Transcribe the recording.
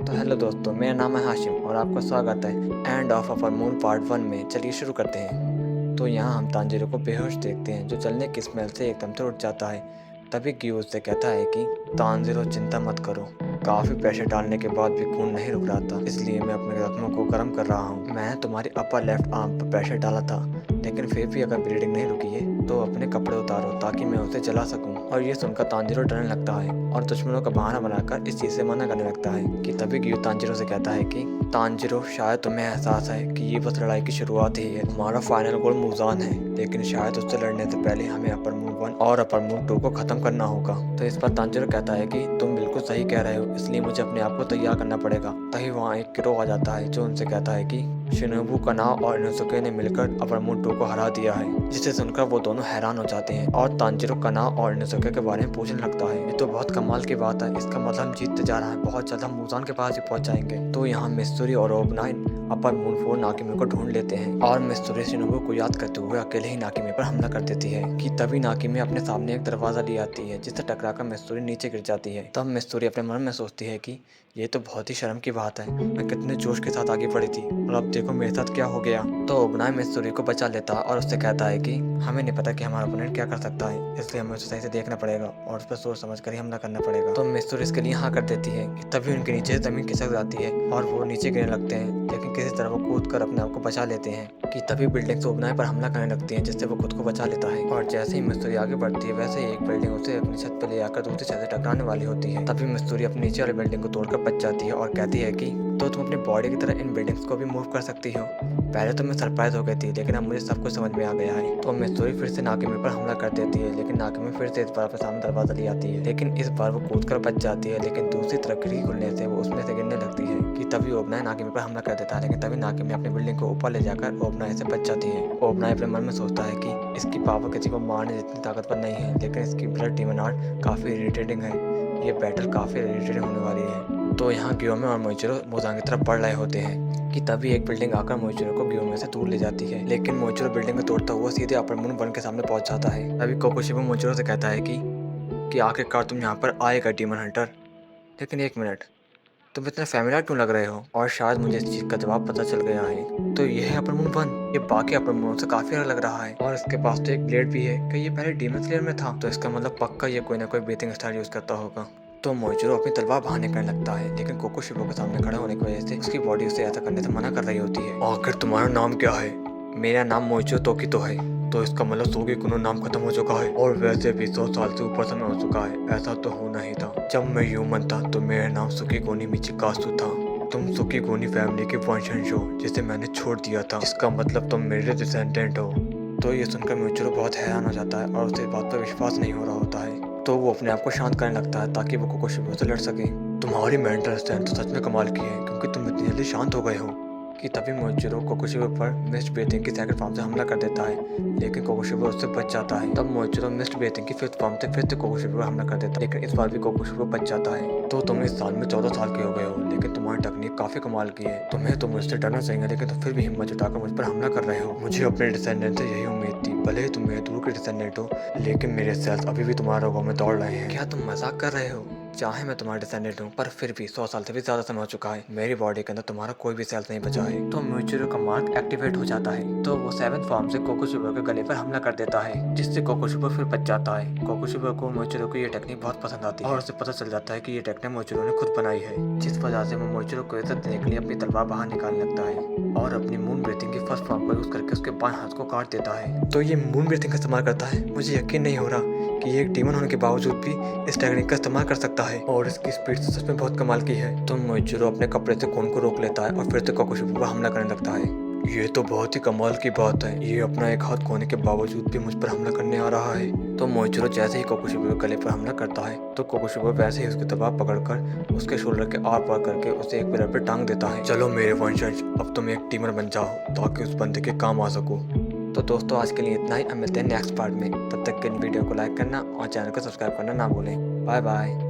तो हेलो दोस्तों, मेरा नाम है हाशिम और आपका स्वागत है end of our moon part 1 में। चलिए शुरू करते हैं। तो यहाँ हम तांजिरो को बेहोश देखते हैं जो जलने की स्मेल से एकदम से उठ जाता है। तभी ग्यू उससे कहता है कि तांजिरो चिंता मत करो, काफ़ी प्रेशर डालने के बाद भी खून नहीं रुक रहा था, इसलिए मैं अपने जख्मों को गर्म कर रहा हूँ। मैंने तुम्हारी अपर लेफ्ट आर्म पर प्रेशर डाला था, लेकिन फिर भी अगर ब्लीडिंग नहीं रुकी है तो अपने कपड़े उतारो ताकि मैं उसे जला सकूं। और ये सुनकर तांजिरो डरने लगता है और दुश्मनों का बहाना बनाकर इस चीज़ से मना करने लगता है कि तभी ग्यू तांजिरो से कहता है कि तांजिरो, शायद तुम्हें एहसास है कि ये बस लड़ाई की शुरुआत ही है। हमारा फाइनल गोल मुजान है, लेकिन शायद उससे लड़ने से पहले हमें अपर मून 1 और अपर मून 2 को खत्म करना होगा। तो इस पर तांजिरो कहता है कि तुम बिल्कुल सही कह रहे हो, इसलिए मुझे अपने आप को तैयार करना पड़ेगा। तभी वहाँ एक गिरोह आ जाता है जो उनसे कहता है कि शिनोबु, कनाओ और इनोसुके ने मिलकर अपर मून 2 को हरा दिया है, जिसे सुनकर वो दोनों हैरान हो जाते हैं और तांजिरो कनाओ और इनोसुके के बारे में पूछने लगता है। ये तो बहुत कमाल की बात है, इसका मतलब हम जीतते जा रहे हैं, बहुत जल्द हम मुजान के पास ही पहुंच जाएंगे। तो यहाँ मिस्त्री और ओबनाइन अपर मून 4 नाकिमे को ढूंढ लेते हैं और मिस्त्री शिनोबु को याद करते हुए अकेले ही नाकिमे पर हमला कर देती है कि तभी नाकिमे अपने सामने एक दरवाजा ले आती है जिससे टकराकर मिस्त्री नीचे गिर जाती है। तब मिस्त्री अपने मन में सोचती है कि ये तो बहुत ही शर्म की बात है, मैं कितने जोश के साथ आगे बढ़ी थी और अब देखो मेरे साथ क्या हो गया। तो ओबनाई मिस्त्री को बचा लेता है और उससे कहता है कि हमें नहीं पता कि हमारा ओपोनेंट क्या कर सकता है, इसलिए हमें उसे सही से देखना पड़ेगा और उस पर सोच समझ कर ही हमला करना पड़ेगा। तो मिस्त्री इसके लिए हाँ कर देती है। तभी उनके नीचे जमीन खिसक जाती है और वो नीचे गिरने लगते हैं, लेकिन किसी तरह वो कूद कर अपने आप को बचा लेते हैं कि तभी बिल्डिंग ओबनाई पर हमला करने लगती है, जिससे वो खुद को बचा लेता है। और जैसे ही मिस्त्री आगे बढ़ती है वैसे ही एक बिल्डिंग उसे अपनी छत पर ले आकर दूसरी छत से टकराने वाली होती है। तभी मिस्त्री अपनी नीचे वाली बिल्डिंग को तोड़कर बच जाती है और कहती है कि तो तुम अपनी बॉडी की तरह इन बिल्डिंग्स को भी मूव कर सकती हो। पहले तो मैं सरप्राइज हो गई थी, लेकिन अब मुझे सब कुछ समझ में आ गया है। तो मिस्त्री फिर से नाकिमे पर हमला कर देती है, लेकिन नाकिमे फिर से इस बार अपने सामने दरवाजा ले आती है, लेकिन इस बार वो कूद कर बच जाती है। लेकिन दूसरी तरफ खिड़की खुलने से वो उसमें से गिरने लगती है कि तभी ओबनाई नाकिमे पर हमला कर देता है, लेकिन तभी नाकिमे अपनी बिल्डिंग को ऊपर ले जाकर ओबनाई से बच जाती है। ओबनाई अपने मन में सोचता है कि इसकी पावर किसी को मारने जितनी ताकतवर नहीं है, लेकिन इसकी ब्लड डीमन आर्ट काफ़ी इरिटेटिंग है, ये बैटल काफ़ी इरिटेटिंग होने वाली है। तो यहाँ ग्योमे और मोइचिरो मुजान की तरफ बढ़ रहे होते हैं कि तभी एक बिल्डिंग आकर मोइचिरो को ग्योमे से दूर ले जाती है, लेकिन मोइचिरो बिल्डिंग को तोड़ता हुआ सीधे अपर मून 1 के सामने पहुंच जाता है। तभी कोकोशिबा मोइचिरो से कहता है कि आखिरकार तुम यहाँ पर आएगा डीमन हंटर, लेकिन एक मिनट, तुम इतने फैमिलियर क्यों लग रहे हो? और शायद मुझे इस चीज़ का जवाब पता चल गया है। तो ये है अपर मून 1, ये बाकी अपर मून से काफ़ी अलग लग रहा है और इसके पास तो एक ब्लेड भी है। कि ये पहले डीमन स्लेयर में था? तो इसका मतलब पक्का ये कोई ना कोई ब्रीथिंग स्टाइल यूज़ करता होगा। तो मोइचिरो अपनी तलवार बाहर निकलने लगता है, लेकिन कोकोशिबा के सामने खड़ा होने की वजह से उसकी बॉडी उसे ऐसा करने से मना कर रही होती है। आखिर तुम्हारा नाम क्या है? मेरा नाम मोइचिरो तोकितो है। तो इसका मतलब सोगी कुनो नाम खत्म हो चुका है, और वैसे भी 100 साल से ऊपर समय हो चुका है, ऐसा तो होना ही था। जब मैं ह्यूमन था तो मेरा नाम सुकीगोनी मिचिकासु था। तुम सुकीगोनी फैमिली के वंशज हो जिसे मैंने छोड़ दिया था, इसका मतलब तुम मेरे डिसेंडेंट हो। तो ये सुनकर मोइचिरो बहुत हैरान हो जाता है और उसे बात पर विश्वास नहीं हो रहा होता है। तो वो अपने आप को शांत करने लगता है ताकि वो कोकोशिबा से लड़ सके। तुम्हारी मेंटल स्ट्रेंथ तो सच में कमाल की है, क्योंकि तुम इतनी जल्दी शांत हो गए हो। कि तभी मोइचिरो कोकोशिबा पर मिस्ट ब्रीथिंग की सेकंड फॉर्म से हमला कर देता है, लेकिन कोकोशिबा उससे बच जाता है। तब मोइचिरो मिस्ट ब्रीथिंग की फिफ्थ फॉर्म से फिर से कोकोशिबा पर हमला कर देता है, लेकिन इस बार भी कोकोशिबा बच जाता है। तो तुम इस साल में 14 साल के हो गए हो, लेकिन तुम्हारी टेक्निक काफी कमाल की है। तुम्हें तो मुझसे डरना चाहिए, लेकिन तुम फिर भी हिम्मत जुटाकर मुझ पर हमला कर रहे हो। मुझे अपने डिसेंडेंट से यही उम्मीद थी, भले ही तुम मेरे दूर के डिसेंडेंट हो, लेकिन मेरे सेल्स अभी भी तुम्हारे रगों में दौड़ रहे हैं। क्या तुम मजाक कर रहे हो? चाहे मैं तुम्हारा डिसेंडेंट हूँ, पर फिर भी 100 साल से भी ज्यादा समय हो चुका है, मेरी बॉडी के अंदर तुम्हारा कोई भी सेल्स नहीं बचा है। तो मोइचिरो का मार्क एक्टिवेट हो जाता है, तो वो 7th फॉर्म से कोकोशिबा के गले पर हमला कर देता है, जिससे कोकोशिबा फिर बच जाता है। कोकोशिबा को मोइचिरो की ये टेक्निक बहुत पसंद आती है और उसे पता चल जाता है कि ये टेक्निक मोइचिरो ने खुद बनाई है, जिस वजह से वो मोइचिरो को इज्जत देने के लिए अपनी तलवार बाहर निकालने लगता है और अपनी मून ब्रीथिंग की फर्स्ट फॉर्म को यूज करके उसके बाएं हाथ को काट देता है। तो ये मून ब्रीथिंग का इस्तेमाल करता है। मुझे यकीन नहीं हो रहा कि ये एक डीमन होने के बावजूद भी इस टेक्निक का इस्तेमाल कर सकता है, और इसकी स्पीड तो सच में बहुत कमाल की है। तो मोइचिरो अपने कपड़े से खून को रोक लेता है और फिर से कोकोशिबा पर हमला करने लगता है। ये तो बहुत ही कमाल की बात है, ये अपना एक हाथ खोने के बावजूद भी मुझ पर हमला करने आ रहा है। तो मोइचिरो जैसे ही कोकोशिबा के गले पर हमला करता है, तो कोकोशिबा वैसे ही उसकी तलवार पकड़कर उसके शोल्डर के आर पार करके उसे एक पिलर पर टांग देता है। चलो मेरे वंशज, अब तुम एक टीमर बन जाओ ताकि उस बंदे के काम आ सको। तो दोस्तों आज के लिए इतना ही, अब मिलते हैं नेक्स्ट पार्ट में। तब तक के वीडियो को लाइक करना और चैनल को सब्सक्राइब करना ना भूलें। Bye bye.